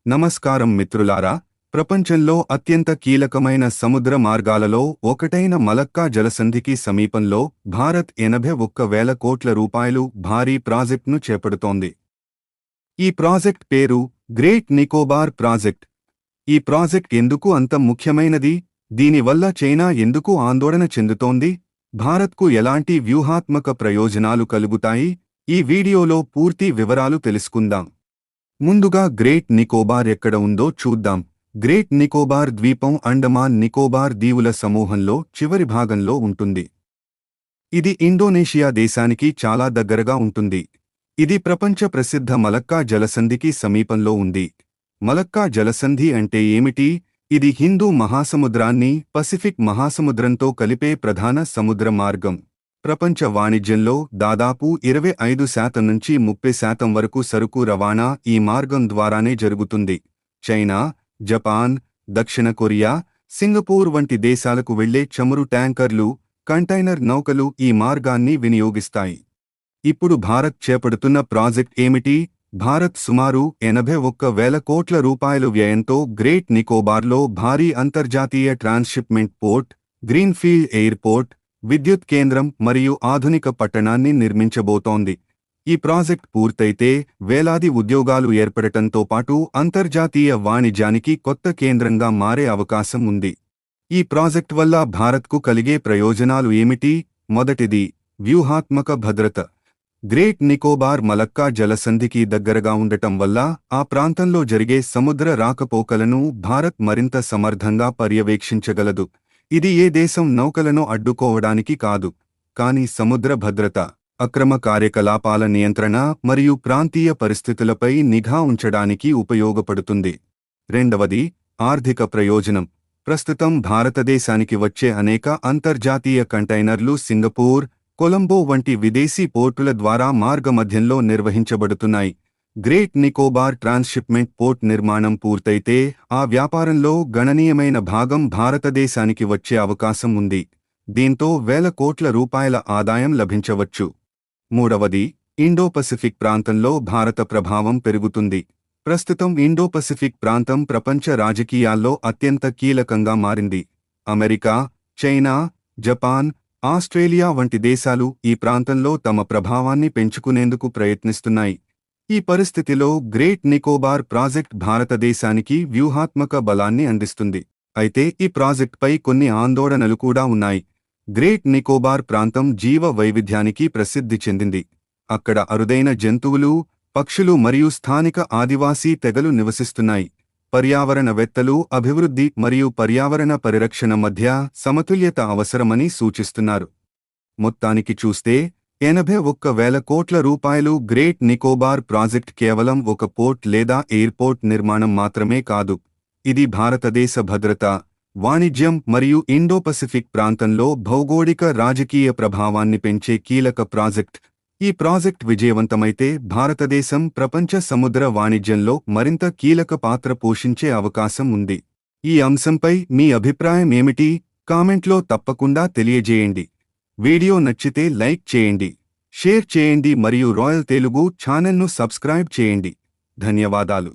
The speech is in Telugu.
నమస్కారం మిత్రులారా, ప్రపంచంలో అత్యంత కీలకమైన సముద్ర మార్గాలలో ఒకటైన మలక్కా జలసంధికి సమీపంలో భారత్ 81,000 కోట్ల రూపాయలు భారీ ప్రాజెక్టును చేపడుతోంది. ఈ ప్రాజెక్ట్ పేరు గ్రేట్ నికోబార్ ప్రాజెక్ట్. ఈ ప్రాజెక్ట్ ఎందుకు అంత ముఖ్యమైనది? దీనివల్ల చైనా ఎందుకు ఆందోళన చెందుతోంది? భారత్కు ఎలాంటి వ్యూహాత్మక ప్రయోజనాలు కలుగుతాయి? ఈ వీడియోలో పూర్తి వివరాలు తెలుసుకుందాం. ముందుగా గ్రేట్ నికోబార్ ఎక్కడ ఉందో చూద్దాం. గ్రేట్ నికోబార్ ద్వీపం అండమాన్ నికోబార్ దీవుల సమూహంలో చివరి భాగంలో ఉంటుంది. ఇది ఇండోనేషియా దేశానికి చాలా దగ్గరగా ఉంటుంది. ఇది ప్రపంచ ప్రసిద్ధ మలక్కా జలసంధికి సమీపంలో ఉంది. మలక్కా జలసంధి అంటే ఏమిటి? ఇది హిందూ మహాసముద్రాన్ని పసిఫిక్ మహాసముద్రంతో కలిపే ప్రధాన సముద్ర మార్గం. ప్రపంచ వాణిజ్యంలో దాదాపు 25% నుంచి 30% వరకు సరుకు రవాణా ఈ మార్గం ద్వారానే జరుగుతుంది. చైనా, జపాన్, దక్షిణ కొరియా, సింగపూర్ వంటి దేశాలకు వెళ్లే చమురు ట్యాంకర్లు, కంటైనర్ నౌకలు ఈ మార్గాన్ని వినియోగిస్తాయి. ఇప్పుడు భారత్ చేపడుతున్న ప్రాజెక్ట్ ఏమిటి? భారత్ సుమారు 81,000 కోట్ల రూపాయలు వ్యయంతో గ్రేట్ నికోబార్లో భారీ అంతర్జాతీయ ట్రాన్స్షిప్మెంట్ పోర్ట్, గ్రీన్ఫీల్డ్ ఎయిర్పోర్ట్, విద్యుత్ కేంద్రం మరియు ఆధునిక పట్టణాన్ని నిర్మించబోతోంది. ఈ ప్రాజెక్ట్ పూర్తయితే వేలాది ఉద్యోగాలు ఏర్పడటంతో పాటు అంతర్జాతీయ వాణిజ్యానికి కొత్త కేంద్రంగా మారే అవకాశం ఉంది. ఈ ప్రాజెక్ట్ వల్ల భారత్కు కలిగే ప్రయోజనాలు ఏమిటి? మొదటిది, వ్యూహాత్మక భద్రత. గ్రేట్ నికోబార్ మలక్కా జలసంధికి దగ్గరగా ఉండటం వల్ల ఆ ప్రాంతంలో జరిగే సముద్ర రాకపోకలను భారత్ మరింత సమర్థంగా పర్యవేక్షించగలదు. ఇది ఏ దేశం నౌకలను అడ్డుకోవడానికి కాదు, కానీ సముద్ర భద్రత, అక్రమ కార్యకలాపాల నియంత్రణ మరియు ప్రాంతీయ పరిస్థితులపై నిఘా ఉంచడానికి ఉపయోగపడుతుంది. రెండవది, ఆర్థిక ప్రయోజనం. ప్రస్తుతం భారతదేశానికి వచ్చే అనేక అంతర్జాతీయ కంటైనర్లు సింగపూర్, కొలంబో వంటి విదేశీ పోర్టుల ద్వారా మార్గమధ్యంలో నిర్వహించబడుతున్నాయి. గ్రేట్ నికోబార్ ట్రాన్స్షిప్మెంట్ పోర్ట్ నిర్మాణం పూర్తయితే ఆ వ్యాపారంలో గణనీయమైన భాగం భారతదేశానికి వచ్చే అవకాశం ఉంది. దీంతో వేల కోట్ల రూపాయల ఆదాయం లభించవచ్చు. మూడవది, ఇండో-పసిఫిక్ ప్రాంతంలో భారత ప్రభావం పెరుగుతుంది. ప్రస్తుతం ఇండో-పసిఫిక్ ప్రాంతం ప్రపంచ రాజకీయాల్లో అత్యంత కీలకంగా మారింది. అమెరికా, చైనా, జపాన్, ఆస్ట్రేలియా వంటి దేశాలు ఈ ప్రాంతంలో తమ ప్రభావాన్ని పెంచుకునేందుకు ప్రయత్నిస్తున్నాయి. ఈ పరిస్థితిలో గ్రేట్ నికోబార్ ప్రాజెక్ట్ భారతదేశానికి వ్యూహాత్మక బలాన్ని అందిస్తుంది. అయితే ఈ ప్రాజెక్ట్పై కొన్ని ఆందోళనలు కూడా ఉన్నాయి. గ్రేట్ నికోబార్ ప్రాంతం జీవ వైవిధ్యానికి ప్రసిద్ధి చెందింది. అక్కడ అరుదైన జంతువులు, పక్షులు మరియు స్థానిక ఆదివాసీ తెగలు నివసిస్తున్నాయి. పర్యావరణవేత్తలు అభివృద్ధి మరియు పర్యావరణ పరిరక్షణ మధ్య సమతుల్యత అవసరమని సూచిస్తున్నారు. మొత్తానికి చూస్తే 81,000 కోట్ల రూపాయలు గ్రేట్ నికోబార్ ప్రాజెక్ట్ కేవలం ఒక పోర్ట్ లేదా ఎయిర్పోర్ట్ నిర్మాణం మాత్రమే కాదు. ఇది భారతదేశ భద్రత, వాణిజ్యం మరియు ఇండో-పసిఫిక్ ప్రాంతంలో భౌగోళిక రాజకీయ ప్రభావాన్ని పెంచే కీలక ప్రాజెక్ట్. ఈ ప్రాజెక్ట్ విజయవంతమైతే భారతదేశం ప్రపంచ సముద్ర వాణిజ్యంలో మరింత కీలక పాత్ర పోషించే అవకాశం ఉంది. ఈ అంశంపై మీ అభిప్రాయం ఏమిటి? కామెంట్లో తప్పకుండా తెలియజేయండి. వీడియో నచ్చితే లైక్ చేయండి, షేర్ చేయండి మరియు రాయల్ తెలుగు ఛానల్ను సబ్స్క్రైబ్ చేయండి. ధన్యవాదాలు.